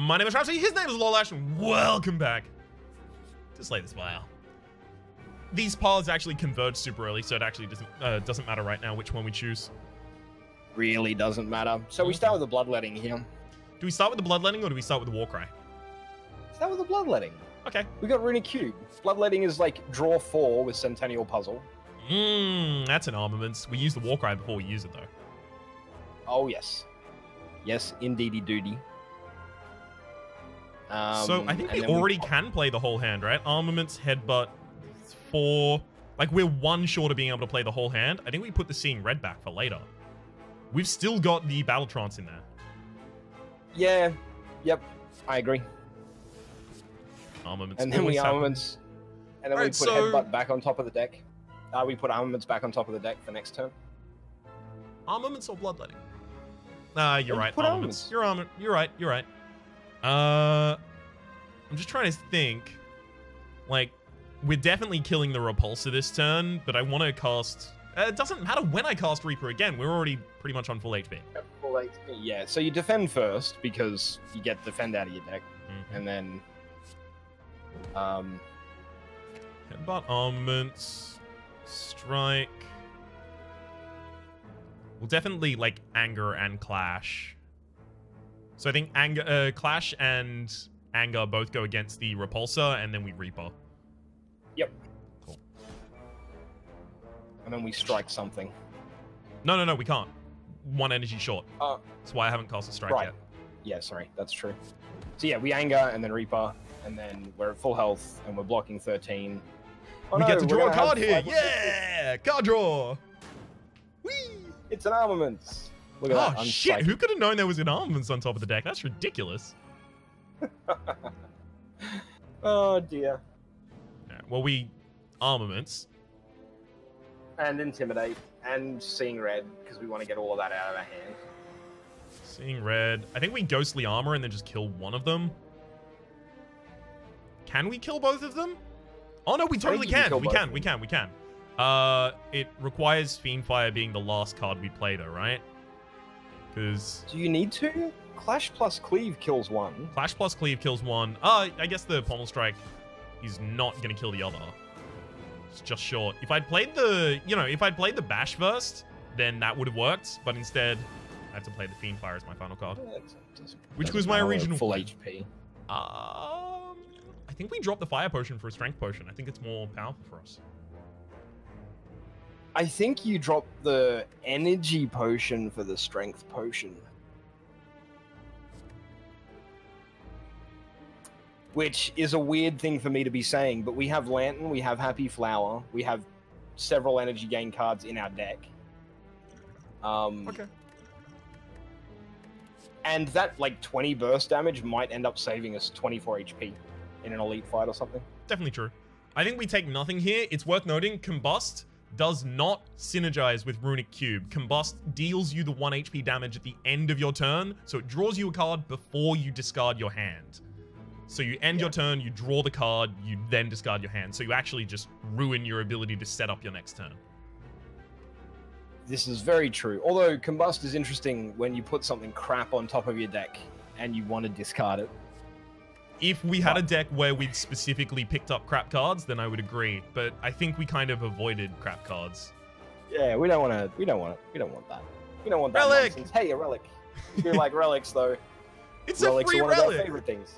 My name is Rhapsody, his name is Lollash, and welcome back to Slay the Spire. These paths actually converge super early, so it actually doesn't matter right now which one we choose. Really doesn't matter. So we start with the bloodletting here. Do we start with the bloodletting or do we start with the warcry? Start with the bloodletting. Okay. We got Runic Cube. Bloodletting is like draw 4 with Centennial Puzzle. That's an armaments. We use the warcry before we use it though. Oh yes. Yes, indeedy doody. So I think we already can play the whole hand, right? Armaments, headbutt, 4. Like we're one short of being able to play the whole hand. I think we put the Seeing Red back for later. We've still got the Battle Trance in there. Yeah. Yep. I agree. Armaments. And then we armaments. And then we put headbutt back on top of the deck. We put armaments back on top of the deck for next turn. Armaments or bloodletting? You're right. Armaments. You're right. You're right. I'm just trying to think. Like, we're definitely killing the Repulsor this turn, but I want to cast... it doesn't matter when I cast Reaper again. We're already pretty much on full HP. Full HP, yeah. So you defend first, because you get defend out of your deck. And then... Headbutt, armaments, strike. We'll definitely, like, anger and clash. So I think anger, clash and anger both go against the Repulsor, and then we Reaper. Yep. Cool. And then we strike something. No, we can't. One energy short. That's why I haven't cast a strike yet. Yeah, sorry, that's true. So yeah, we anger and then Reaper, and then we're at full health, and we're blocking 13. We get to draw a card here! Yeah! Card draw! Whee! It's an armaments! Look at that. Oh shit, who could have known there was an armaments on top of the deck? That's ridiculous. Oh dear. Yeah, well, we armaments. And intimidate, and seeing red, because we want to get all of that out of our hand. Seeing red. I think we ghostly armor and then just kill one of them. Can we kill both of them? Oh no, we totally can. We can. It requires Fiendfire being the last card we play though, right? Because... Do you need to? Clash plus Cleave kills one. Clash plus Cleave kills one. I guess the Pommel Strike is not going to kill the other. It's just short. If I'd played the, if I'd played the Bash first, then that would have worked. But instead, I had to play the Fiendfire as my final card. Which was my original full HP. I think we dropped the Fire Potion for a Strength Potion. I think it's more powerful for us. I think you dropped the Energy Potion for the Strength Potion. Which is a weird thing for me to be saying, but we have Lantern, we have Happy Flower, we have several energy gain cards in our deck. Okay. And that, like, 20 burst damage might end up saving us 24 HP in an elite fight or something. Definitely true. I think we take nothing here. It's worth noting, Combust does not synergize with Runic Cube. Combust deals you the 1 HP damage at the end of your turn, so it draws you a card before you discard your hand. So you end your turn, you draw the card, you then discard your hand. So you actually just ruin your ability to set up your next turn. This is very true. Although Combust is interesting when you put something crap on top of your deck and you want to discard it. If we had a deck where we'd specifically picked up crap cards, then I would agree. But I think we kind of avoided crap cards. Yeah, we don't want that. We don't want that. We don't want that Relic! nonsense. Hey, a relic. We do like relics though. It's Relics a free are one relic. of our favorite things.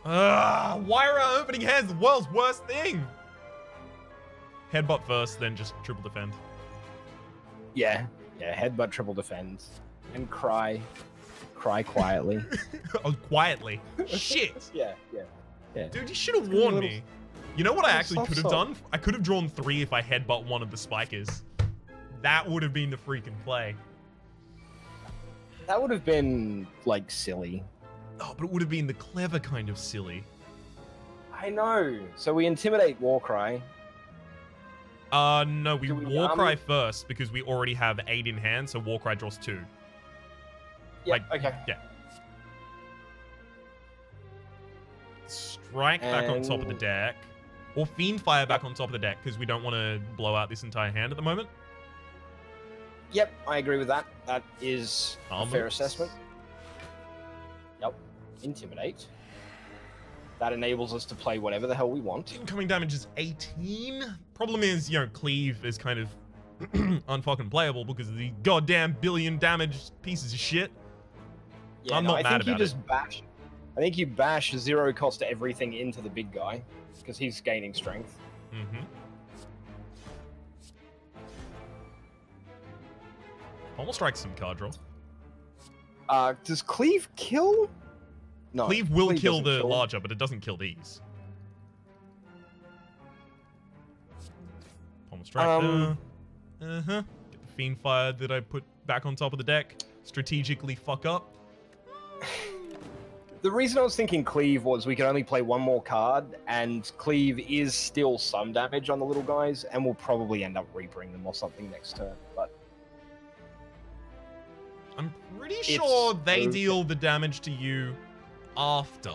Why are our opening hands the world's worst thing? Headbutt first, then just triple defend. Yeah, headbutt, triple defend, and cry quietly. Oh, quietly. Shit. Yeah. Dude, you should have warned me. You know what I actually could have done? I could have drawn 3 if I headbutt one of the spikers. That would have been the freaking play. That would have been, like, silly. Oh, but it would have been the clever kind of silly. I know. So we intimidate Warcry. No, we Warcry first because we already have 8 in hand, so Warcry draws 2. Yeah, okay. Yeah. Strike back on top of the deck. Or Fiendfire back on top of the deck, because we don't want to blow out this entire hand at the moment. Yep, I agree with that. That is a fair assessment. Yep. Intimidate. That enables us to play whatever the hell we want. Incoming damage is 18. Problem is, you know, cleave is kind of unfucking playable because of the goddamn billion damage pieces of shit. Yeah, I'm not mad I think about you just bash. I think you bash 0 cost to everything into the big guy because he's gaining strength. Mm-hmm. Almost strike some card draw. Does cleave kill? No. Cleave will kill doesn't the kill. larger, but it doesn't kill these. Pommel strike. Uh-huh. Get the Fiend Fire that I put back on top of the deck. Strategically fuck up. The reason I was thinking cleave was we could only play one more card, and cleave is still some damage on the little guys, and we'll probably end up reaping them or something next turn. But I'm pretty sure they deal the damage to you after.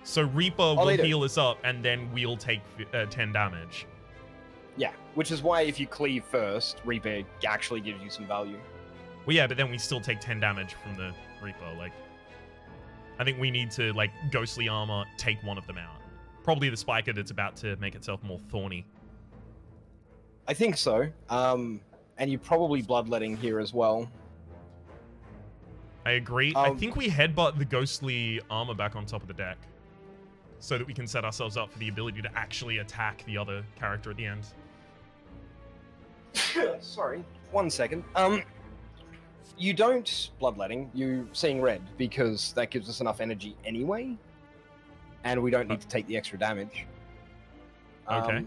So Reaper will heal us up, and then we'll take 10 damage. Yeah, which is why if you cleave first, Reaper actually gives you some value. Well, yeah, but then we still take 10 damage from the Reaper. Like, I think we need to, like, Ghostly Armor, take one of them out. Probably the Spiker that's about to make itself more thorny. I think so. And you probably Bloodletting here as well. I agree. I think we headbutt the Ghostly Armor back on top of the deck so that we can set ourselves up for the ability to actually attack the other character at the end. Sorry, 1 second. You don't Bloodletting, you Seeing Red, because that gives us enough energy anyway, and we don't need to take the extra damage. Okay.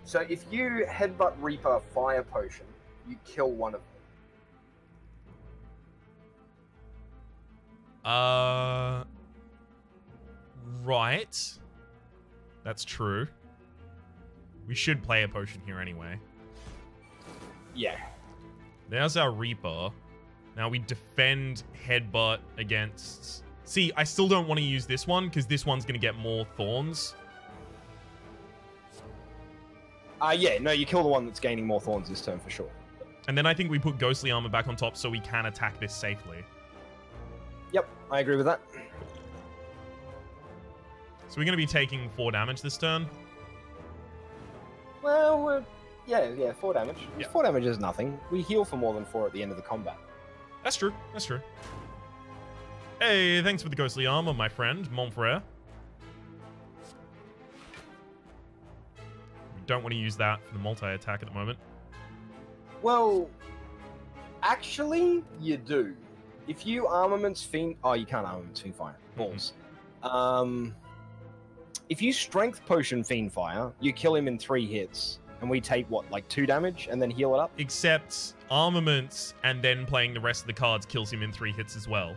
So if you headbutt Reaper Fire Potion, you kill one of them. Right. That's true. We should play a potion here anyway. Yeah. There's our Reaper. Now we defend headbutt against... See, I still don't want to use this one because this one's going to get more thorns. Yeah, no, you kill the one that's gaining more thorns this turn for sure. And then I think we put Ghostly Armor back on top so we can attack this safely. Yep, I agree with that. So we're going to be taking 4 damage this turn. Well, yeah, 4 damage. Yeah. 4 damage is nothing. We heal for more than 4 at the end of the combat. That's true. That's true. Hey, thanks for the Ghostly Armor, my friend, mon frere. We don't want to use that for the multi-attack at the moment. Well, actually, you do. If you Armaments Fiend... Oh, you can't Armaments Fiend Fire. Balls. If you Strength Potion Fiend Fire, you kill him in 3 hits. And we take, what, like 2 damage and then heal it up? Except Armaments and then playing the rest of the cards kills him in 3 hits as well.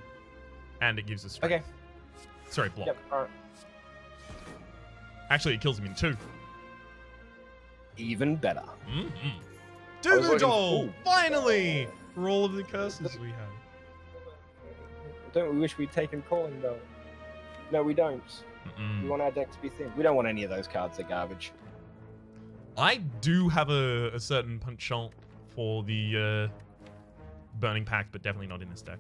And it gives us strength. Okay. Sorry, block. Yep, alright. Actually, it kills him in 2. Even better. Doodle! Finally! For all of the curses we have. Don't we wish we'd taken Calling, though? No, we don't. We want our deck to be thin. We don't want any of those cards. They're garbage. I do have a certain penchant for the Burning Pact, but definitely not in this deck.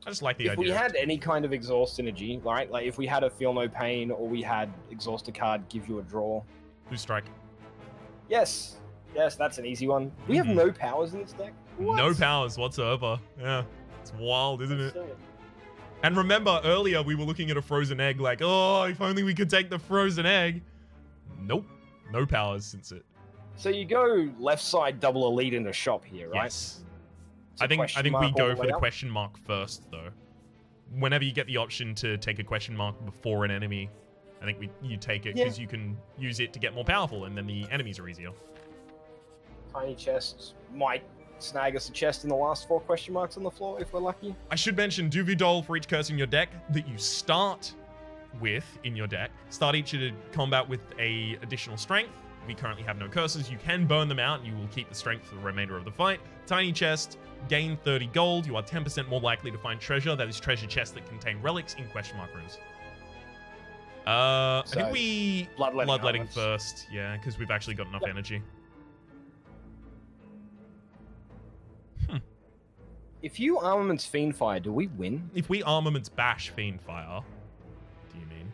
I just like the idea. If we had any kind of exhaust synergy, right? Like if we had a Feel No Pain or we had exhaust a card, give you a draw. Who strike? Yes. Yes, that's an easy one. We have no powers in this deck. What? No powers whatsoever. Yeah. It's wild, isn't it? Silly. And remember, earlier we were looking at a frozen egg like, oh, if only we could take the frozen egg. Nope. No powers since it. So you go left side double elite in a shop here, right? Yes. I think we go for the question mark first, though. Whenever you get the option to take a question mark before an enemy, I think you take it because you can use it to get more powerful, and then the enemies are easier. Tiny chests might snag us a chest in the last 4 question marks on the floor if we're lucky. I should mention Duvidol for each curse in your deck that you start with in your deck. Start each combat with a additional strength. We currently have no curses. You can burn them out and you will keep the strength for the remainder of the fight. Tiny chest, gain 30 gold. You are 10% more likely to find treasure. That is treasure chests that contain relics in question mark rooms. I think we bloodletting first. Yeah, because we've actually got enough energy. If you armaments Fiend Fire, do we win? If we armaments bash Fiend Fire, do you mean?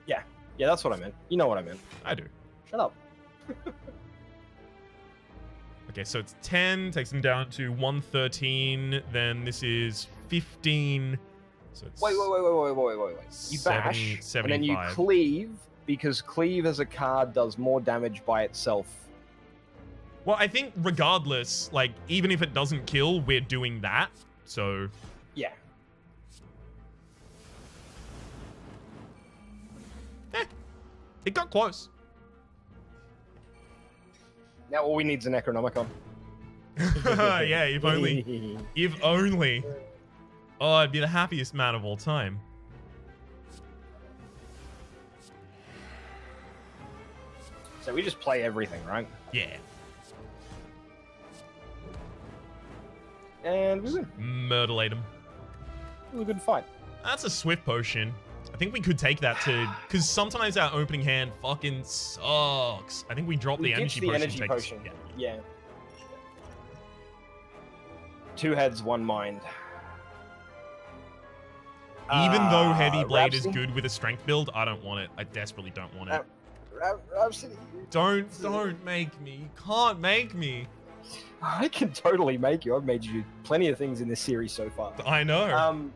Yeah. Yeah, that's what I meant. You know what I meant. I do. Shut up. Okay, so it's 10, takes them down to 113. Then this is 15. So it's Wait. You bash, 75. and then you cleave, because cleave as a card does more damage by itself. Well, I think regardless, like, even if it doesn't kill, we're doing that. So... Yeah. It got close. Now all we need is a Necronomicon. Yeah, if only. If only. Oh, I'd be the happiest man of all time. So we just play everything, right? Yeah. And we win. Murderlate him. It was a good fight. That's a swift potion. I think we could take that to... Because sometimes our opening hand fucking sucks. I think we dropped the energy potion. Yeah. 2 heads, 1 mind. Even though Heavy Blade Rhapsody? is good with a strength build, I don't want it. I desperately don't want it. Rhapsody. Don't make me. You can't make me. I can totally make you. I've made you do plenty of things in this series so far. I know.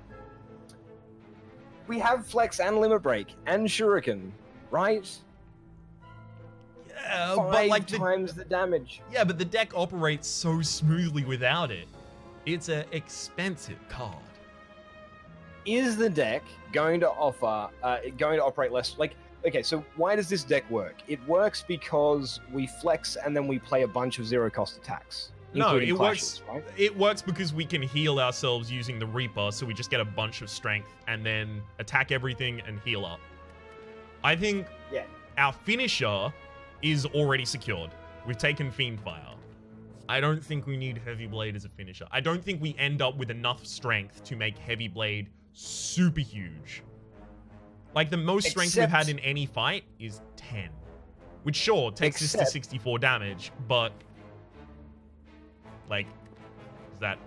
We have Flex and Limit Break and Shuriken, right? Yeah, 5 but like times the damage. Yeah, but the deck operates so smoothly without it. It's an expensive card. Is the deck going to operate less? Like, okay, so why does this deck work? It works because we flex and then we play a bunch of 0-cost attacks. No, it clashes, works. Right? It works because we can heal ourselves using the Reaper, so we just get a bunch of strength and then attack everything and heal up. I think our finisher is already secured. We've taken Fiendfire. I don't think we need Heavy Blade as a finisher. I don't think we end up with enough strength to make Heavy Blade super huge. Like, the most strength we've had in any fight is 10. Which, sure, takes us to 64 damage, but... Like, is that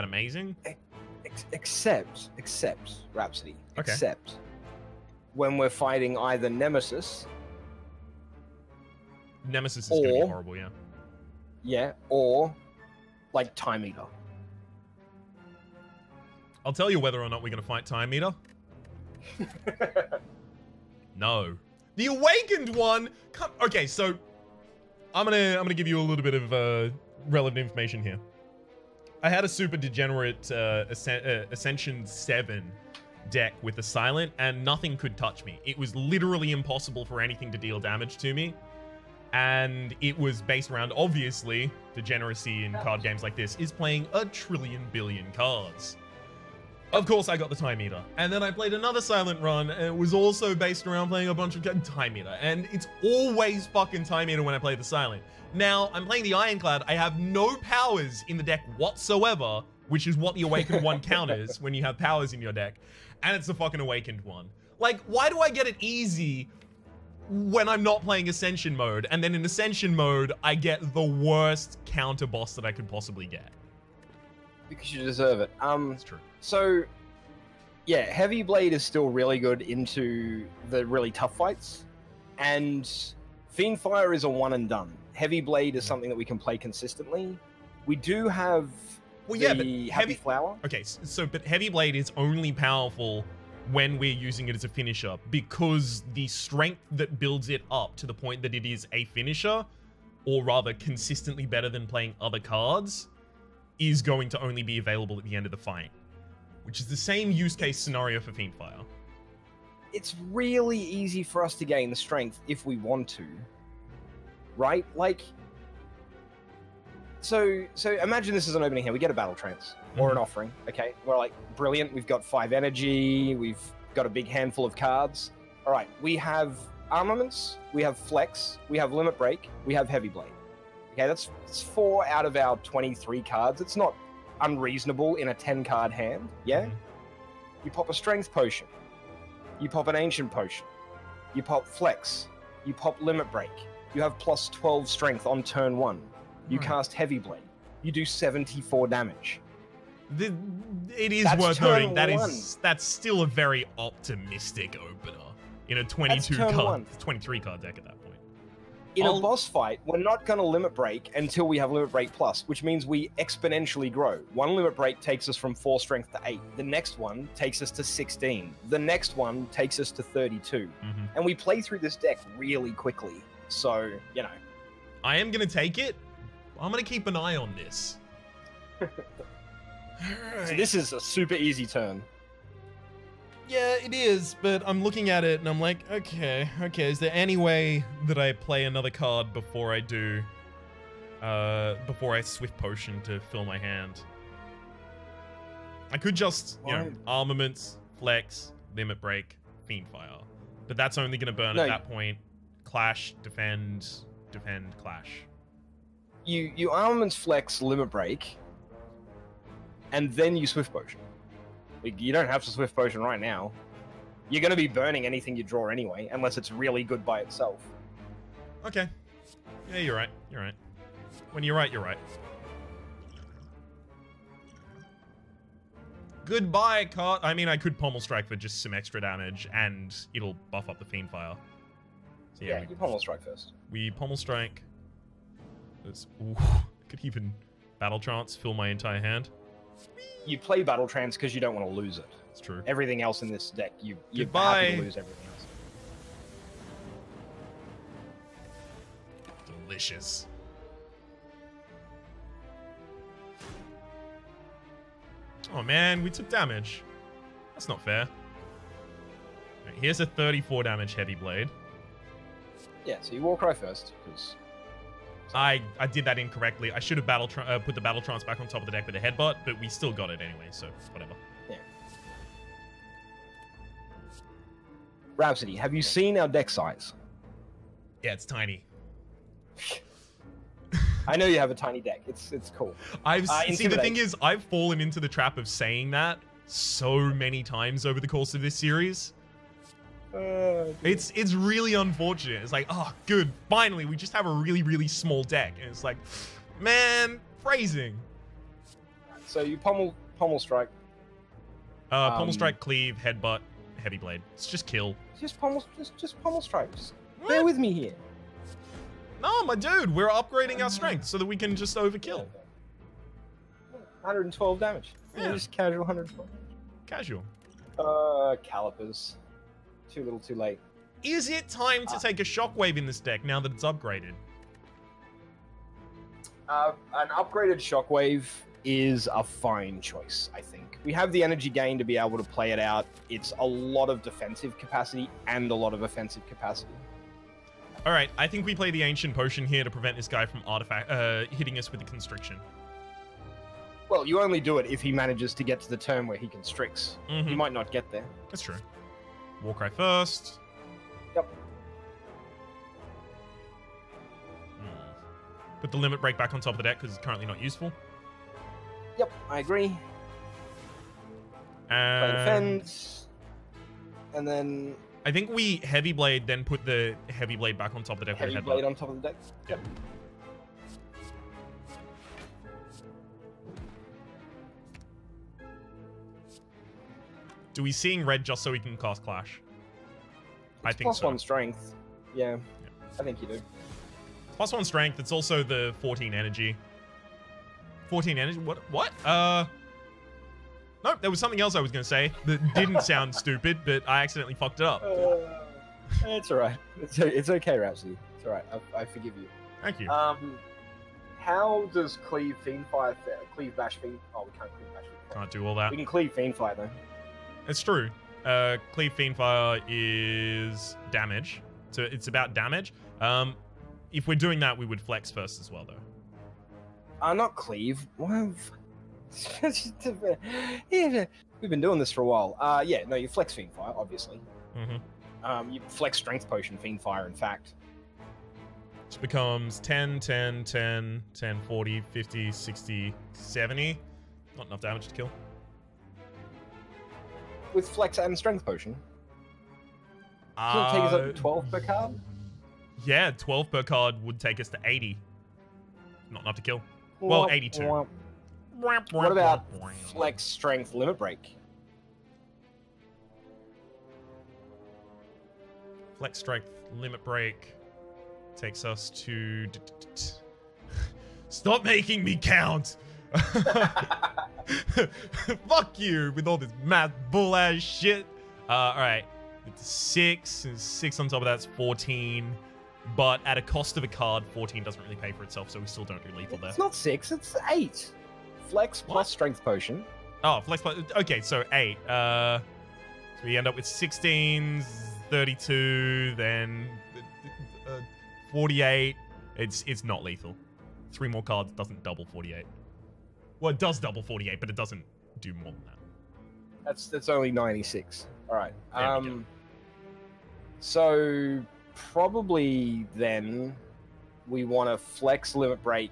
amazing? Except, Rhapsody. Okay. Except when we're fighting either Nemesis. Nemesis is going to be horrible, yeah. Yeah, or like Time Eater. I'll tell you whether or not we're going to fight Time Eater. No. The Awakened one. Okay, so I'm gonna give you a little bit of relevant information here. I had a super degenerate Ascension 7 deck with a Silent, and nothing could touch me. It was literally impossible for anything to deal damage to me. And it was based around, obviously, degeneracy in card games like this is playing a trillion billion cards. Of course, I got the Time Eater. And then I played another Silent run, and it was also based around playing a bunch of Time Eater. And it's always fucking Time Eater when I play the Silent. Now, I'm playing the Ironclad. I have no powers in the deck whatsoever, which is what the Awakened one counters when you have powers in your deck. And it's the fucking Awakened one. Like, why do I get it easy when I'm not playing Ascension mode? And then in Ascension mode, I get the worst counter boss that I could possibly get. Because you deserve it. That's true. So, yeah, Heavy Blade is still really good into the really tough fights. And Fiendfire is a one and done. Heavy Blade is something that we can play consistently. We do have but Happy Flower. Okay, but Heavy Blade is only powerful when we're using it as a finisher, because the strength that builds it up to the point that it is a finisher, or rather consistently better than playing other cards, is going to only be available at the end of the fight, which is the same use case scenario for Fiendfire. It's really easy for us to gain the strength if we want to, right? Like, so imagine this is an opening hand. We get a Battle Trance or an offering, okay? We're like, brilliant, we've got 5 energy, we've got a big handful of cards. All right, we have armaments, we have flex, we have limit break, we have heavy blade. Okay, that's 4 out of our 23 cards. It's not unreasonable in a 10-card hand, yeah? You pop a strength potion, you pop an ancient potion, you pop flex, you pop limit break, you have plus 12 strength on turn 1. You cast Heavy Blade. you do 74 damage. It is That's worth turn noting one. that's still a very optimistic opener in a That's 22 turn card, one. 23 card deck at that point. In a boss fight, we're not going to limit break until we have limit break plus, which means we exponentially grow. One limit break takes us from 4 strength to 8. The next one takes us to 16. The next one takes us to 32. And we play through this deck really quickly. So, you know. I am going to take it. I'm going to keep an eye on this. So this is a super easy turn. Yeah, it is, but I'm looking at it and I'm like, okay, is there any way that I play another card before I do, before I Swift Potion to fill my hand? I could just, you know, Armaments, Flex, Limit Break, Fiendfire. But that's only going to burn at that point. Clash, defend, clash. You Armaments, Flex, Limit Break, and then you Swift Potion. You don't have to Swift Potion right now. You're going to be burning anything you draw anyway, unless it's really good by itself. Okay. Yeah, you're right. You're right. When you're right, you're right. Goodbye, card. I mean, I could Pommel Strike for just some extra damage, and it'll buff up the Fiendfire. So yeah, you Pommel Strike first. We Pommel Strike. Ooh, could even Battle Trance, fill my entire hand. You play Battle Trance because you don't want to lose it. It's true. Everything else in this deck, you're Goodbye. happy to lose everything else. Delicious. Oh man, we took damage. That's not fair. Right, here's a 34 damage Heavy Blade. Yeah, so you Warcry first, because... I did that incorrectly. I should have put the Battle Trance back on top of the deck with a Headbutt, but we still got it anyway, so whatever. Yeah. Rhapsody, have you seen our deck size? Yeah, it's tiny. I know you have a tiny deck. It's cool. See, the thing is, I've fallen into the trap of saying that so many times over the course of this series. It's really unfortunate. It's like, oh, good. Finally, we just have a really, really small deck. And it's like, man, phrasing. So you Pommel Strike. Pommel Strike, Cleave, Headbutt, Heavy Blade. It's just kill. Just Pommel Strike. Just bear with me here. No, my dude, we're upgrading our strength so that we can just overkill. 112 damage. Yeah. Just casual 112. Casual. Calipers. Too little, too late. Is it time to take a Shockwave in this deck now that it's upgraded? An upgraded Shockwave is a fine choice, I think. We have the energy gain to be able to play it out. It's a lot of defensive capacity and a lot of offensive capacity. All right, I think we play the Ancient Potion here to prevent this guy from hitting us with the Constriction. Well, you only do it if he manages to get to the turn where he constricts. Mm-hmm. He might not get there. That's true. Warcry first. Yep. Put the Limit Break back on top of the deck because it's currently not useful. Yep, I agree. And Play defend. And then... I think we Heavy Blade, then put the Heavy Blade back on top of the deck. Heavy Blade on top of the deck? Yep. Do we seeing red just so we can cast Clash? I think so. +1 strength. Yeah, I think you do. +1 strength. It's also the 14 energy. 14 energy? What? Nope, there was something else I was going to say that didn't sound stupid, but I accidentally fucked it up. It's alright. It's okay, Rhapsody. It's alright. I forgive you. Thank you. How does Cleave Fiendfire Cleave Bash Fiend? Oh, we can't Cleave Bash Fiendfire. Can't do all that. We can Cleave Fiendfire though. It's true. Cleave Fiendfire is damage. So it's about damage. If we're doing that, we would flex first as well, though. Not Cleave. Yeah, we've been doing this for a while. Yeah, no, you flex Fiendfire, obviously. Mm-hmm. You flex Strength Potion Fiendfire, in fact. Which becomes 10, 10, 10, 10, 40, 50, 60, 70. Not enough damage to kill. With Flex and Strength Potion. Doesn't it take us up to 12 per card? Yeah, 12 per card would take us to 80. Not enough to kill. Well, 82. What about Flex Strength Limit Break? Flex Strength Limit Break takes us to... Stop making me count! Fuck you with all this math bull ass shit. Alright. It's 6, and 6 on top of that's 14. But at a cost of a card, 14 doesn't really pay for itself, so we still don't do lethal there. It's not 6, it's 8. Flex plus Strength Potion. Oh, Flex plus... Okay, so 8. So we end up with 16s, 32, then 48. It's not lethal. 3 more cards doesn't double 48. Well, it does double 48, but it doesn't do more than that. That's only 96. All right. So probably then we want to Flex Limit Break,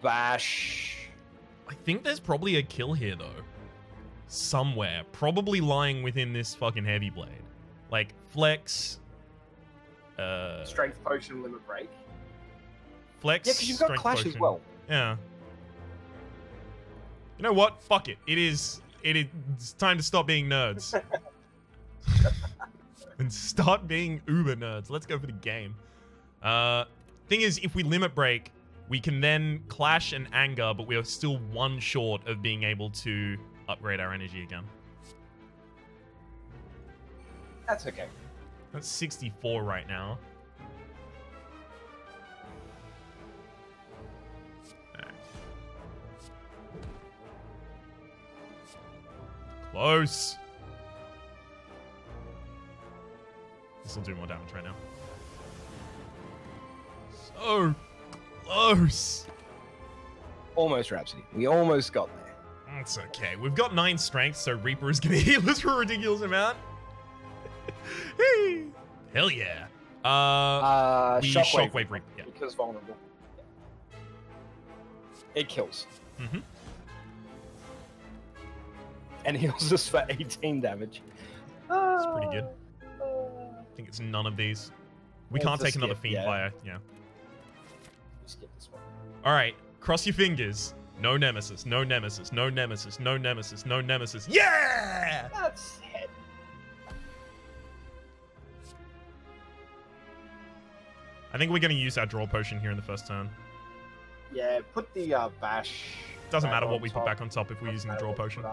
Bash. I think there's probably a kill here though, somewhere, probably lying within this fucking heavy blade, like Flex. Strength Potion Limit Break. Flex. Yeah, because you've got Clash potion. as well. Yeah. You know what? Fuck it. It's time to stop being nerds. And start being uber nerds. Let's go for the game. Thing is, if we limit break, we can then Clash and Anger, but we are still 1 short of being able to upgrade our energy again. That's okay. That's 64 right now. Close. This will do more damage right now. So close. Almost, Rhapsody. We almost got there. That's okay. We've got 9 strength, so Reaper is going to heal us for a ridiculous amount. Hell yeah. Shockwave Reaper. Yeah. Because vulnerable. It kills. Mm-hmm. And heals us for 18 damage. That's pretty good. I think it's none of these. We can't take another Fiend Fire. Yeah. Skip this one. Alright, cross your fingers. No Nemesis, no Nemesis, no Nemesis, no Nemesis, no Nemesis. Yeah! That's it. I think we're going to use our draw potion here in the first turn. Yeah, put the Bash. Doesn't matter what we put back on top if we're using the draw potion.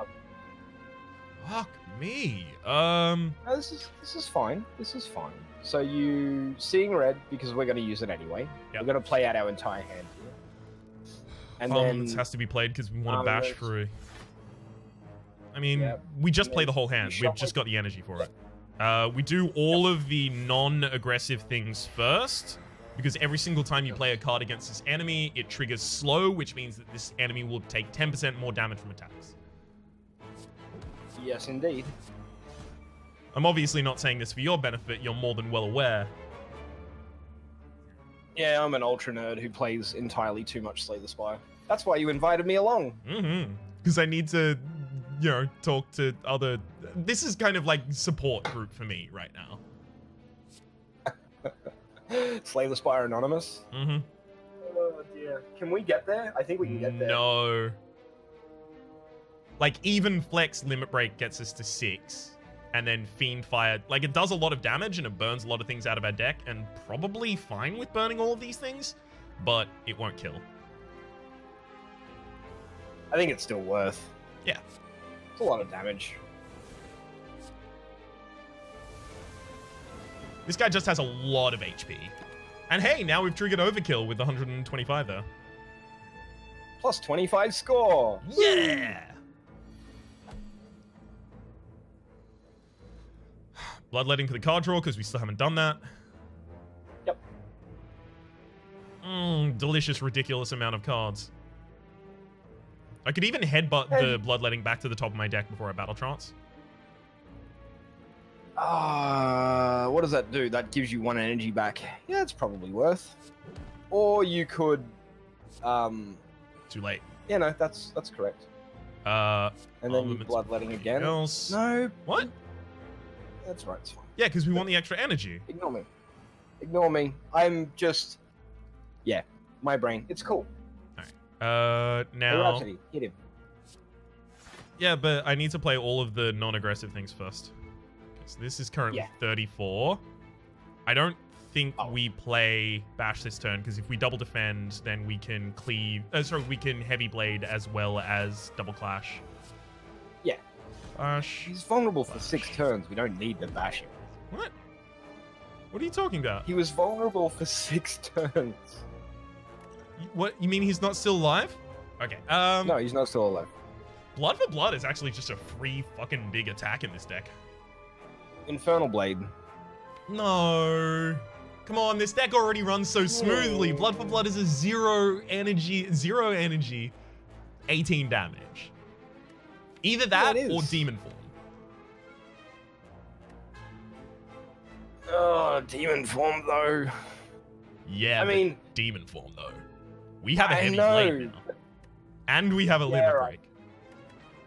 Fuck me. No, this is fine. This is fine. So you seeing red because we're going to use it anyway. Yep. We're going to play out our entire hand here. And then this has to be played because we want to bash for a... I mean, we just play the whole hand. We've just got the energy for it. We do all of the non-aggressive things first, because every single time you play a card against this enemy, it triggers slow, which means that this enemy will take 10% more damage from attacks. Yes, indeed. I'm obviously not saying this for your benefit. You're more than well aware. Yeah, I'm an ultra nerd who plays entirely too much Slay the Spire. That's why you invited me along. Mm-hmm. Because I need to, you know, talk to other... This is kind of like support group for me right now. Slay the Spire Anonymous? Mm-hmm. Oh, dear. Can we get there? I think we can get there. No. Like, even Flex Limit Break gets us to 6. And then Fiend Fire, like, it does a lot of damage and it burns a lot of things out of our deck, and probably fine with burning all of these things, but it won't kill. I think it's still worth. Yeah. It's a lot of damage. This guy just has a lot of HP. And hey, now we've triggered Overkill with 125 there. Plus 25 score! Yeah! Bloodletting for the card draw, because we still haven't done that. Yep. Delicious, ridiculous amount of cards. I could even headbutt the Bloodletting back to the top of my deck before I Battle Trance. What does that do? That gives you 1 energy back. Yeah, it's probably worth. Or you could... Too late. Yeah, no, that's correct. And then you Bloodletting again. Else. No. What? That's right, it's fine. Yeah, because we want the extra energy. Ignore me. Ignore me. I'm just... Yeah. My brain. It's cool. Alright. Hey, Now... Rhapsody, hit him. Yeah, but I need to play all of the non-aggressive things first. So this is currently 34. I don't think we play Bash this turn, because if we double defend, then we can cleave... we can Heavy Blade as well as double Clash. Yeah. Bash. He's vulnerable for 6 turns. We don't need to bash him. What? What are you talking about? He was vulnerable for 6 turns. What? You mean he's not still alive? Okay. No, he's not still alive. Blood for Blood is actually just a free fucking big attack in this deck. Infernal Blade. No. Come on, this deck already runs so smoothly. Blood for Blood is a 0 energy, 18 damage. Either that or Demon Form. Oh, Demon Form though. Yeah, I mean, Demon Form though. We have a Heavy Blade now. And we have a Limit Break.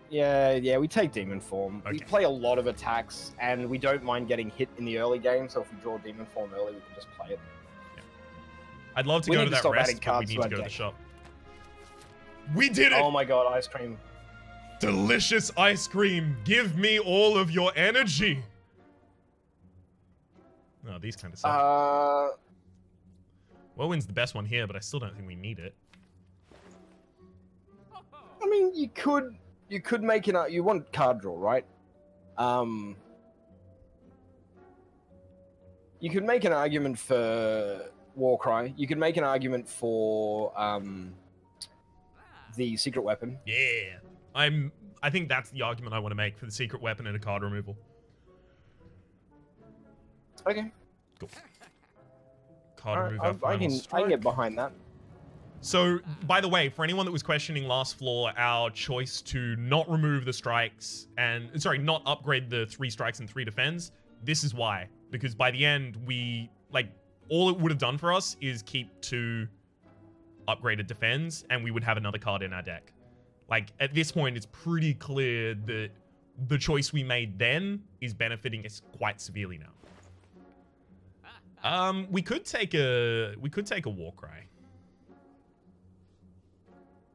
Yeah, we take Demon Form. Okay. We play a lot of attacks, and we don't mind getting hit in the early game, so if we draw Demon Form early, we can just play it. Yeah. I'd love to go to that rest, but we need to go to the shop. We did it! Oh my god, ice cream. Delicious ice cream! Give me all of your energy! Oh, these kind of suck. Whirlwind's the best one here, but I still don't think we need it. I mean, you could make an... You want card draw, right? You could make an argument for Warcry. You could make an argument for the secret weapon. Yeah. I think that's the argument I want to make for the secret weapon and a card removal. Okay. Cool. Card remove I can get behind that. So, by the way, for anyone that was questioning last floor, our choice to not remove the strikes and, sorry, not upgrade the 3 strikes and 3 defends, this is why. Because by the end, we, like, all it would have done for us is keep 2 upgraded defends, and we would have another card in our deck. Like, at this point, it's pretty clear that the choice we made then is benefiting us quite severely now. We could take a Warcry.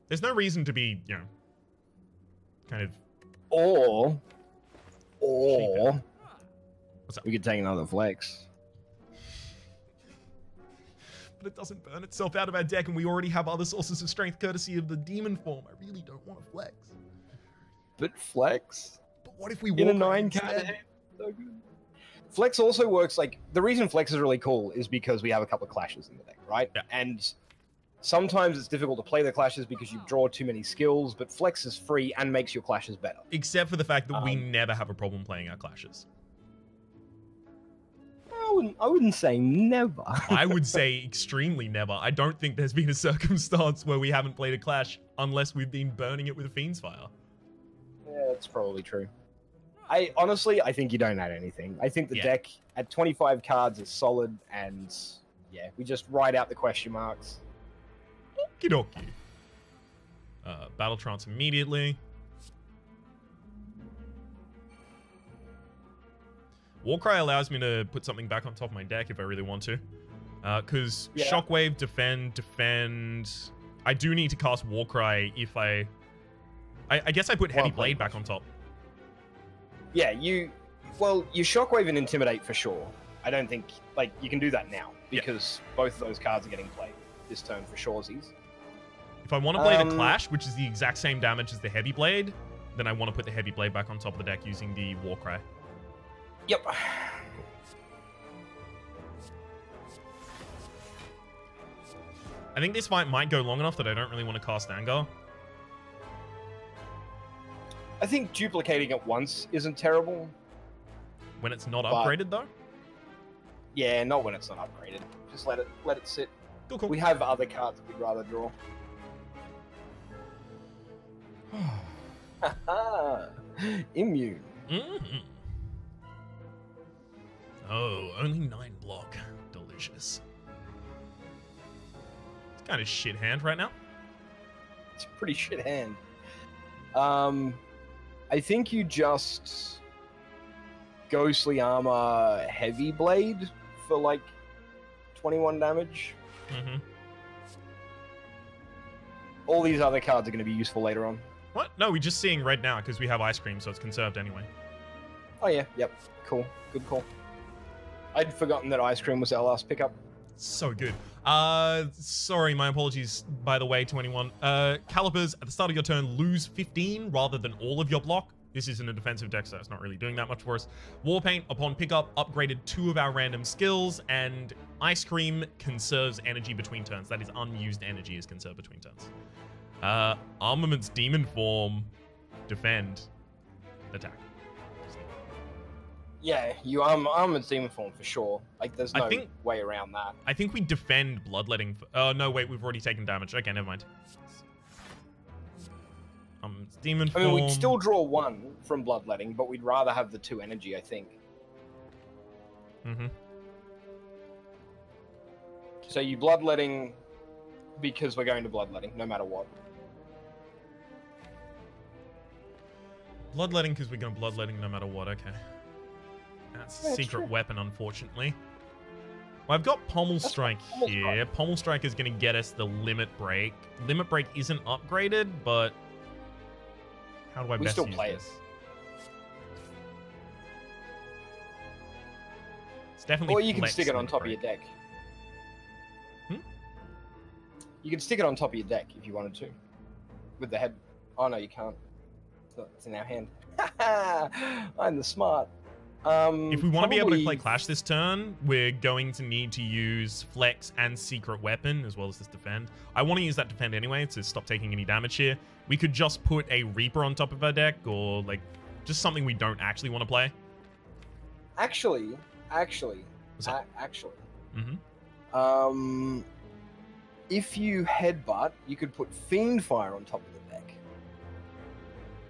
There's no reason to be, you know, kind of... Or... What's up? We could take another flex. But it doesn't burn itself out of our deck, and we already have other sources of strength courtesy of the Demon Form. I really don't want to flex. But flex? But what if we in a Warcry 9 card? So good. Flex also works, like, the reason Flex is really cool is because we have a couple of clashes in the deck, right? Yeah. And sometimes it's difficult to play the clashes because you draw too many skills, but Flex is free and makes your clashes better. Except for the fact that we never have a problem playing our clashes. I wouldn't say never. I would say extremely never. I don't think there's been a circumstance where we haven't played a clash unless we've been burning it with a Fiend's Fire. Yeah, that's probably true. Honestly, I think you don't add anything. I think the deck at 25 cards is solid, and yeah, we just write out the question marks. Okie dokie. Battle Trance immediately. Warcry allows me to put something back on top of my deck if I really want to. Because Shockwave, defend... I do need to cast Warcry if I guess I put Heavy Blade back on top. Yeah, you Shockwave and Intimidate for sure. I don't think, like, you can do that now, because both of those cards are getting played this turn for shoresies. If I want to play the Clash, which is the exact same damage as the Heavy Blade, then I want to put the Heavy Blade back on top of the deck using the Warcry. Yep. I think this fight might go long enough that I don't really want to cast Anger. I think duplicating it once isn't terrible. When it's not upgraded, though? Yeah, not when it's not upgraded. Just let it sit. Cool. We have other cards we'd rather draw. Immune. Mm-hmm. Oh, only 9 block. Delicious. It's kind of shit hand right now. It's a pretty shit hand. I think you just Ghostly Armor Heavy Blade for like 21 damage. Mm-hmm. All these other cards are going to be useful later on. What? No, we're just seeing red now because we have ice cream, so it's conserved anyway. Oh yeah, yep, cool, good call. I'd forgotten that ice cream was our last pickup. So good. Sorry, my apologies, by the way, to anyone. Calipers, at the start of your turn, lose 15 rather than all of your block. This isn't a defensive deck, so it's not really doing that much for us. Warpaint, upon pickup, upgraded 2 of our random skills, and Ice Cream conserves energy between turns. That is unused energy is conserved between turns. Armaments, Demon Form, defend, attack. Yeah, you armored demon form for sure. Like, there's no way around that. I think we defend bloodletting. Oh no, wait, we've already taken damage. Okay, never mind. Demon form. I mean, we'd still draw 1 from bloodletting, but we'd rather have the 2 energy, I think. Mm-hmm. So you bloodletting because we're going to bloodletting, no matter what. Bloodletting because we're going to bloodletting no matter what. Okay. That's a secret weapon, unfortunately. Well, I've got Pommel Strike here. Pommel Strike is going to get us the Limit Break. Limit Break isn't upgraded, but how do I best use this? It's definitely. Or you can stick it on top of your deck. You can stick it on top of your deck if you wanted to, with the head. Oh no, you can't. It's in our hand. I'm the smart. If we want to be able to play Clash this turn, we're going to need to use Flex and Secret Weapon, as well as this Defend. I want to use that Defend anyway to stop taking any damage here. We could just put a Reaper on top of our deck, or like just something we don't actually want to play. Actually. Mm-hmm. If you headbutt, you could put Fiend Fire on top of the deck.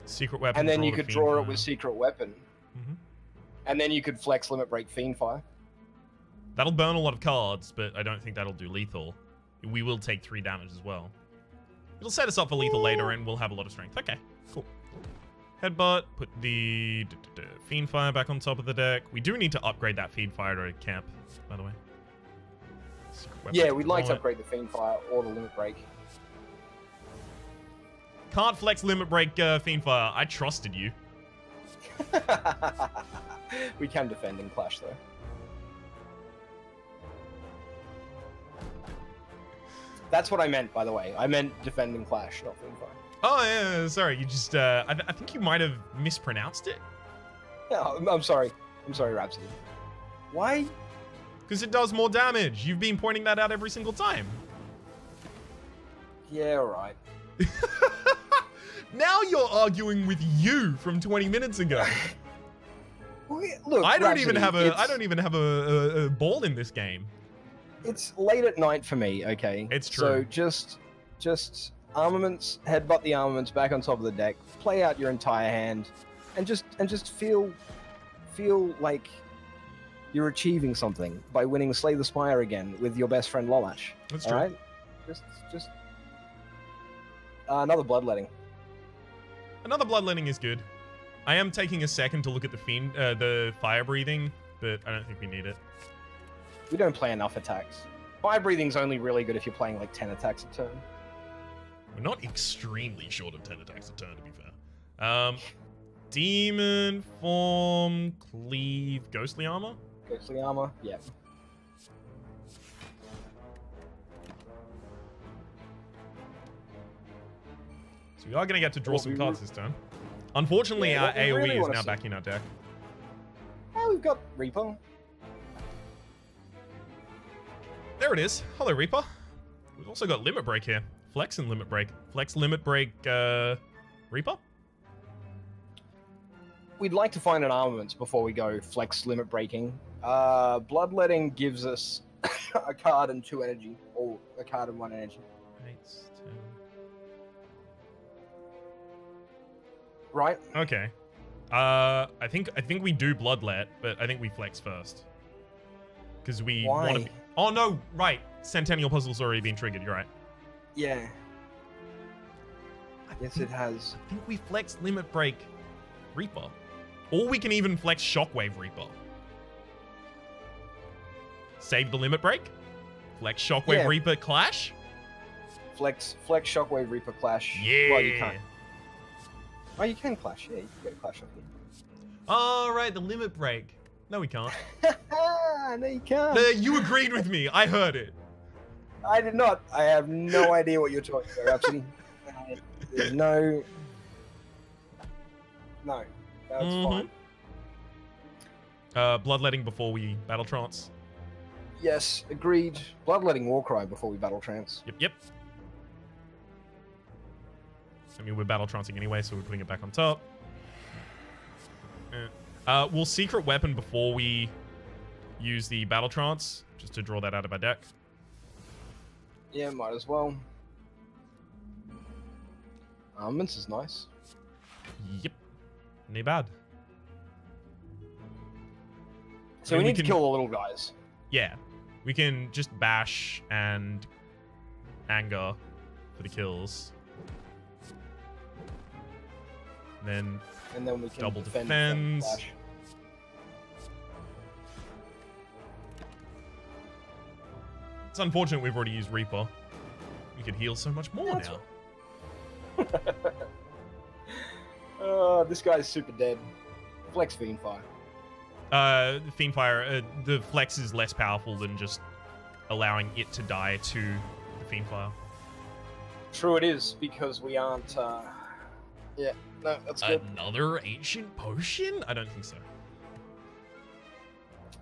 Secret Weapon. And then you could draw it with Secret Weapon. Mm-hmm. And then you could flex Limit Break Fiend Fire. That'll burn a lot of cards, but I don't think that'll do lethal. We will take 3 damage as well. It'll set us up for lethal later, and we'll have a lot of strength. Okay, cool. Headbutt, put the Fiend Fire back on top of the deck. We do need to upgrade that Fiend Fire to a camp, by the way. Yeah, we'd like to upgrade the Fiend Fire or the Limit Break. Can't flex Limit Break Fiend Fire. I trusted you. We can defend in Clash, though. That's what I meant, by the way. I meant defend in Clash, not Fiend Fire. Oh, yeah, sorry. You just, I think you might have mispronounced it. No, I'm sorry. I'm sorry, Rhapsody. Why? Because it does more damage. You've been pointing that out every single time. Yeah, right. Now you're arguing with you from 20 minutes ago. Look, I don't Rhapsody, even have a ball in this game. It's late at night for me, okay? It's true. So just armaments, headbutt the armaments back on top of the deck, play out your entire hand, and just feel like you're achieving something by winning Slay the Spire again with your best friend Lollash. That's true. All right? Just another bloodletting. Another bloodletting is good. I am taking a second to look at the fire breathing, but I don't think we need it. We don't play enough attacks. Fire breathing's only really good if you're playing like 10 attacks a turn. We're not extremely short of 10 attacks a turn, to be fair. Demon Form, Cleave, Ghostly Armor? Ghostly Armor, yeah. So we are going to get to draw some cards this turn. Unfortunately, our AoE is now back in our deck. Oh, we've got Reaper. There it is. Hello, Reaper. We've also got Limit Break here. Flex and Limit Break. Flex, Limit Break, Reaper? We'd like to find an armaments before we go flex limit breaking. Bloodletting gives us a card and 2 energy, or a card and 1 energy. 8, 10. Right? Okay. I think we do Bloodlet, but I think we flex first. Because we want to. Oh no! Right, Centennial Puzzle's already been triggered. You're right. Yeah. Yes, it has. I think we flex Limit Break Reaper. Or we can even flex Shockwave Reaper. Save the Limit Break. Flex Shockwave Reaper Clash. Flex, Shockwave, Reaper, Clash. Yeah. Well, you can't. Oh, you can Clash. Yeah, you can get a Clash off here. All right, the limit break. No, we can't. No, you can't. You agreed with me. I heard it. I did not. I have no idea what you're talking about, Rhapsody. There's no. No, that's fine. Bloodletting before we battle trance. Yes, agreed. Bloodletting Warcry before we battle trance. Yep. I mean, we're battle trancing anyway, so we're putting it back on top. We'll secret weapon before we use the battle trance, just to draw that out of our deck. Yeah, might as well. Armaments is nice. Yep. Not bad. So we need to kill the little guys. Yeah. We can just bash and anger for the kills. And then we can double defend. defends. It's unfortunate we've already used Reaper. We could heal so much more now. This guy's super dead. Flex Fiendfire. Fiendfire, the flex is less powerful than just allowing it to die to the Fiendfire. True it is, because we aren't, yeah, no, that's good. Another ancient potion? I don't think so.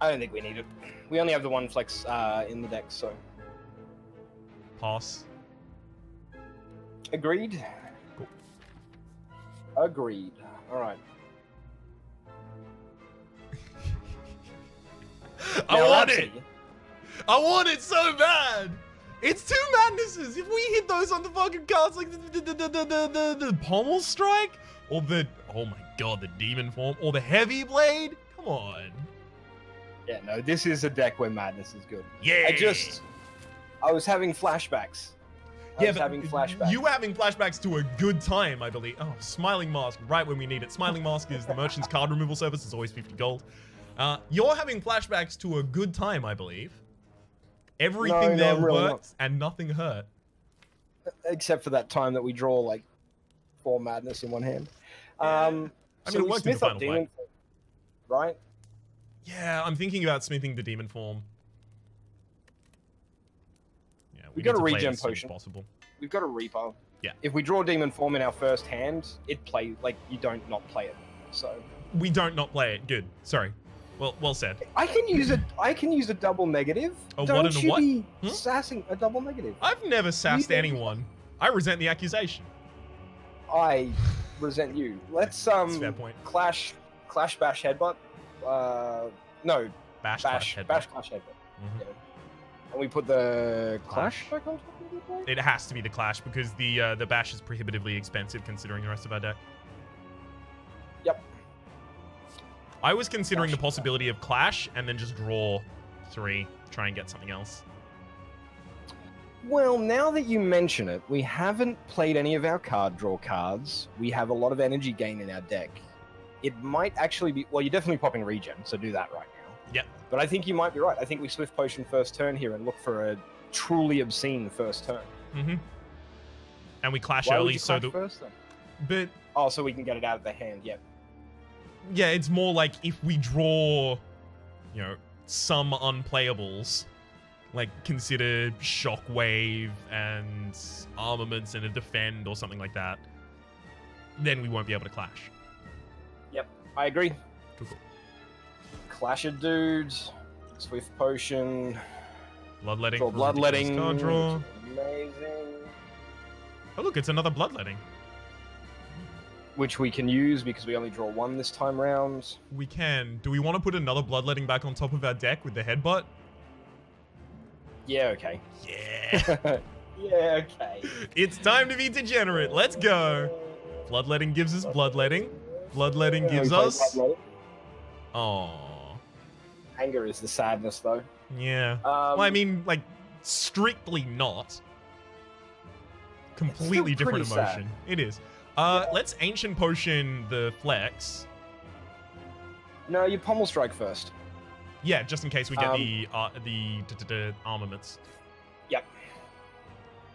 I don't think we need it. We only have the one flex in the deck, so. Pass. Agreed. Cool. Agreed. Alright. I want it! I want it so bad! It's two madnesses! If we hit those on the fucking cards, like the pommel strike, or the, oh my god, the demon form, or the heavy blade, come on. Yeah, no, this is a deck where madness is good. Yeah! I was having flashbacks. You were having flashbacks to a good time, I believe. Oh, Smiling Mask, right when we need it. Smiling Mask is the merchant's card removal service. It's always 50 gold. You're having flashbacks to a good time, I believe. Everything there worked and nothing hurt. Except for that time that we draw like 4 madness in one hand. I mean, it worked in the final fight. Right? Yeah, I'm thinking about smithing the demon form. Yeah, we got a regen potion. Possible. We've got a Reaper. Yeah. If we draw demon form in our first hand, it plays like you don't not play it. So we don't not play it. Good. Sorry. Well said. I can use a double negative. A what and a what? Don't you be sassing a double negative. I've never sassed anyone. I resent the accusation. I resent you. Let's fair point. Clash bash headbutt. No. Bash clash headbutt. Yeah. And we put the clash back on top of it. It has to be the clash because the bash is prohibitively expensive considering the rest of our deck. Yep. I was considering the possibility of clash and then just draw 3, try and get something else. Well, now that you mention it, we haven't played any of our card draw cards. We have a lot of energy gain in our deck. It might actually be... Well, you're definitely popping regen, so do that right now. Yep. But I think you might be right. I think we Swift Potion first turn here and look for a truly obscene first turn. Mm-hmm. And we clash Why early would you so clash first, then? But... Oh, so we can get it out of the hand, yep. Yeah, it's more like if we draw, you know, some unplayables, like consider Shockwave and Armaments and a Defend or something like that, then we won't be able to clash. Yep, I agree. Cool. Clash of dudes, Swift Potion, Bloodletting. Draw Bloodletting. Card draw. Amazing. Oh look, it's another Bloodletting. Which we can use because we only draw 1 this time round. We can. Do we want to put another Bloodletting back on top of our deck with the headbutt? Yeah, okay. Yeah. Yeah, okay. It's time to be degenerate. Let's go. Bloodletting gives us Bloodletting. Bloodletting gives us... Oh. Anger is the sadness, though. Yeah. Well, I mean, like, strictly not. Completely different emotion. Sad. It is. Let's Ancient Potion the Flex. No, you Pommel Strike first. Yeah, just in case we get the armaments. Yep.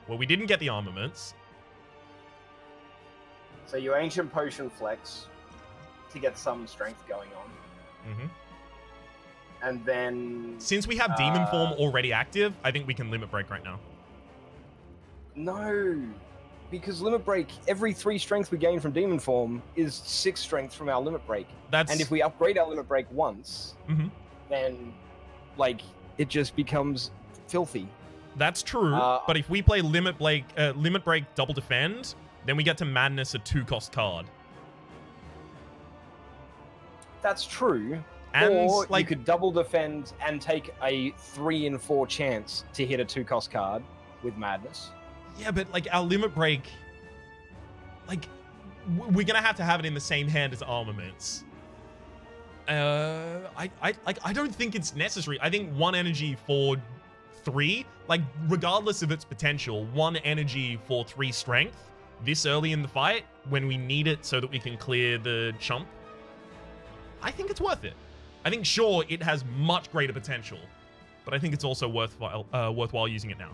Well, we didn't get the armaments. So you Ancient Potion flex to get some strength going on. Mm-hmm. And then... Since we have Demon Form already active, I think we can Limit Break right now. No, because Limit Break, every 3 strength we gain from Demon Form is 6 strength from our Limit Break. And if we upgrade our Limit Break once, then, like, it just becomes filthy. That's true, but if we play Limit Break Double Defend, then we get to Madness a 2-cost card. That's true. And, or like, you could Double Defend and take a 3 in 4 chance to hit a 2-cost card with Madness. Yeah, but, like, our Limit Break... Like, we're gonna have to have it in the same hand as armaments. I don't think it's necessary. I think 1 energy for 3, like, regardless of its potential, 1 energy for 3 strength this early in the fight, when we need it so that we can clear the chump, I think it's worth it. I think, sure, it has much greater potential, but I think it's also worthwhile using it now.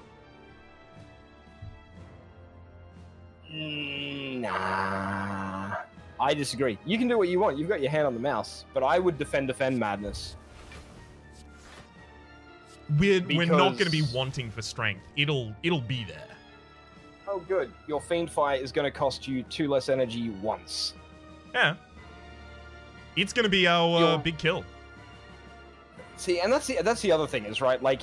Nah. I disagree. You can do what you want. You've got your hand on the mouse, but I would defend Madness. We're not going to be wanting for strength. It'll be there. Oh, good. Your Fiend Fire is going to cost you 2 less energy once. Yeah. It's going to be our big kill. See, and that's the other thing is, right, like,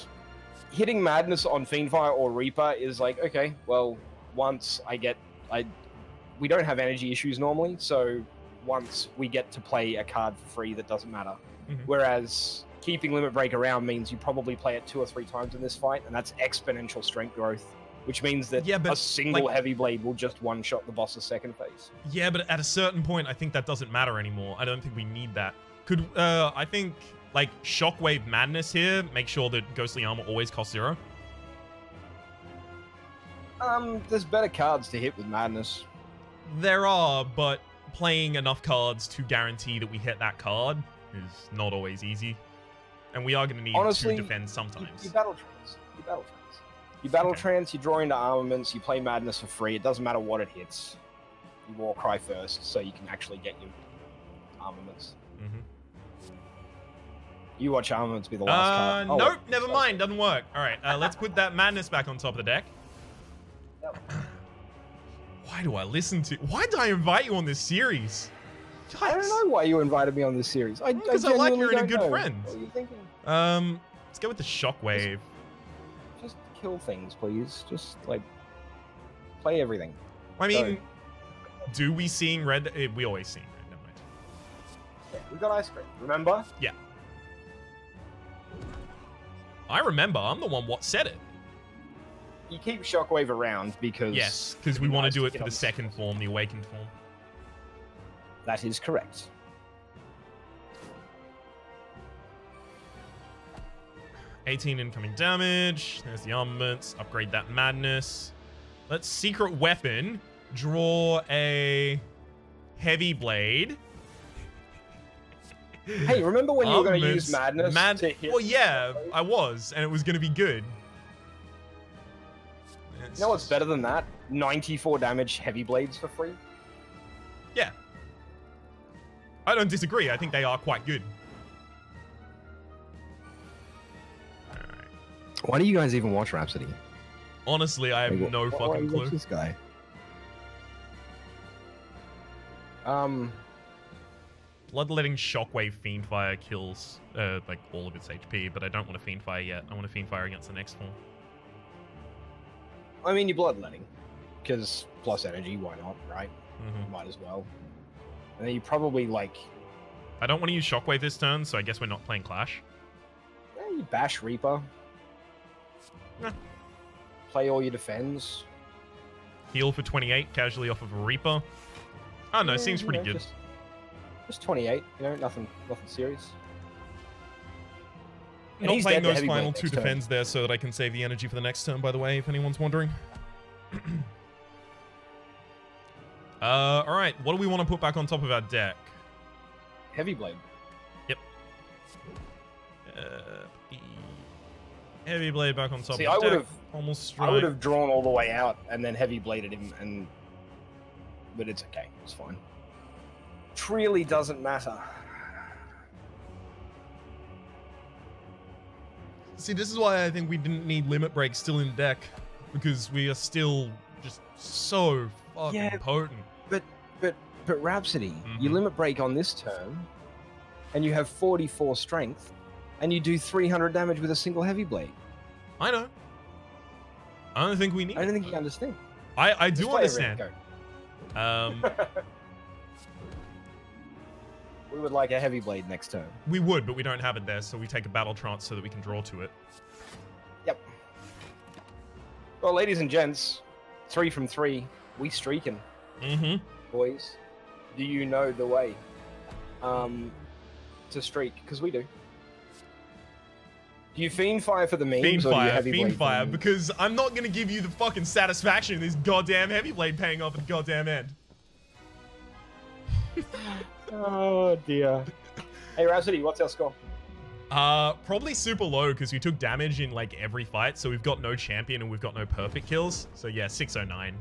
hitting Madness on Fiendfire or Reaper is like, okay, well, once we don't have energy issues normally, so once we get to play a card for free, that doesn't matter. Whereas keeping Limit Break around means you probably play it 2 or 3 times in this fight, and that's exponential strength growth, which means that a single Heavy Blade will just one-shot the boss's second phase. Yeah, but at a certain point, I think that doesn't matter anymore. I don't think we need that. I think... like, Shockwave Madness here, make sure that Ghostly Armor always costs 0. There's better cards to hit with Madness. There are, but playing enough cards to guarantee that we hit that card is not always easy. And we are going to need to defend sometimes. You Battle Trance. You Battle Trance, you draw into armaments, you play Madness for free. It doesn't matter what it hits. You Warcry first, so you can actually get your armaments. You watch armaments be the last card. Nope, never mind. Doesn't work. All right, let's put that Madness back on top of the deck. Yep. Why do I listen to... Why did I invite you on this series? Yikes. I don't know why you invited me on this series. Because I like you're a good friend. What are you thinking? Let's go with the Shockwave. Just kill things, please. Just, like, play everything. I mean, do we sing red? We always sing red, never mind. Yeah, we got Ice Cream, remember? Yeah. I remember. I'm the one what said it. You keep Shockwave around because... Yes, because we want to do it for the second form, the Awakened form. That is correct. $18 incoming damage. There's the armaments. Upgrade that Madness. Let's Secret Weapon. Draw a Heavy Blade. Hey, remember when you were going to use Madness to hit... Well, yeah, I was, and it was going to be good. You know what's better than that? 94 damage Heavy Blades for free? Yeah. I don't disagree. I think they are quite good. Alright. Why do you guys even watch Rhapsody? Honestly, I have no fucking clue. What's this guy? Bloodletting Shockwave Fiendfire kills, like, all of its HP, but I don't want a Fiendfire yet. I want a Fiendfire against the next form. I mean, you're Bloodletting, because plus energy, why not, right? Might as well. And then you probably, like... I don't want to use Shockwave this turn, so I guess we're not playing Clash. Yeah, you bash Reaper. Nah. Play all your defends. Heal for 28, casually off of a Reaper. I don't know, seems pretty good. Just 28, you know, nothing serious. And not playing those final 2 defends there so that I can save the energy for the next turn, by the way, if anyone's wondering. Alright, what do we want to put back on top of our deck? Heavy Blade. Yep. Heavy blade back on top See, of the deck. I Almost strike. would have drawn all the way out and then heavy bladed him, but it's okay. It's fine. It really doesn't matter. See, this is why I think we didn't need limit break still in deck, because we are still just so fucking potent. But Rhapsody, you limit break on this turn, and you have 44 strength, and you do 300 damage with a single heavy blade. I know. I don't think we need I don't think you understand. I do understand. We would like a heavy blade next turn. We would, but we don't have it there, so we take a battle trance so that we can draw to it. Yep. Well, ladies and gents, 3 from 3. We streaking. Boys. Do you know the way to streak? Because we do. Do you fiend fire for the memes? Fiend or do you fire, heavy fiend blade fire, because I'm not going to give you the fucking satisfaction of this goddamn heavy blade paying off at the goddamn end. Oh, dear. Hey, Rhapsody, what's our score? Probably super low, because we took damage in, like, every fight, so we've got no champion and we've got no perfect kills. So, yeah, 609.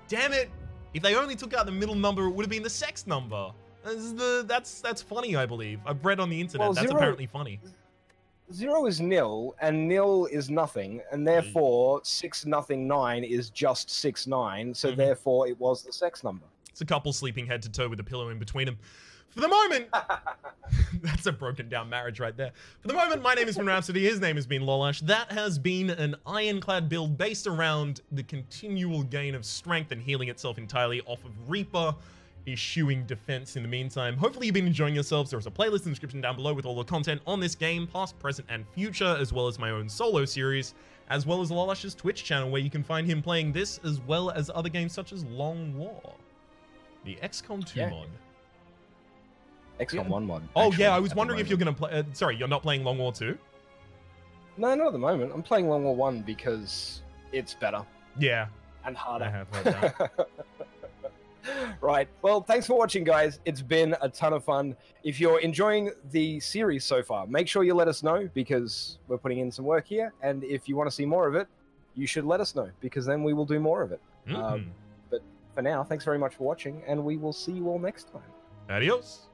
Damn it! If they only took out the middle number, it would have been the sex number. That's funny, I believe. I've read on the internet. Well, that's apparently funny. 0 is nil, and nil is nothing, and therefore 6-0-9 is just 6-9, so therefore it was the sex number. It's a couple sleeping head to toe with a pillow in between them. For the moment, that's a broken down marriage right there. For the moment, my name has been Rhapsody. His name has been Lollash. That has been an ironclad build based around the continual gain of strength and healing itself entirely off of Reaper, eschewing defense in the meantime. Hopefully you've been enjoying yourselves. There's a playlist in the description down below with all the content on this game, past, present, and future, as well as my own solo series, as well as Lollash's Twitch channel, where you can find him playing this, as well as other games such as Long War, the XCOM 2 mod. XCOM 1 mod. Oh, actually, yeah, I was wondering if you're going to play... sorry, you're not playing Long War 2? No, not at the moment. I'm playing Long War 1 because it's better. Yeah. And harder. I have heard that. Right. Well, thanks for watching, guys. It's been a ton of fun. If you're enjoying the series so far, make sure you let us know, because we're putting in some work here. And if you want to see more of it, you should let us know, because then we will do more of it. But for now, thanks very much for watching, and we will see you all next time. Adios.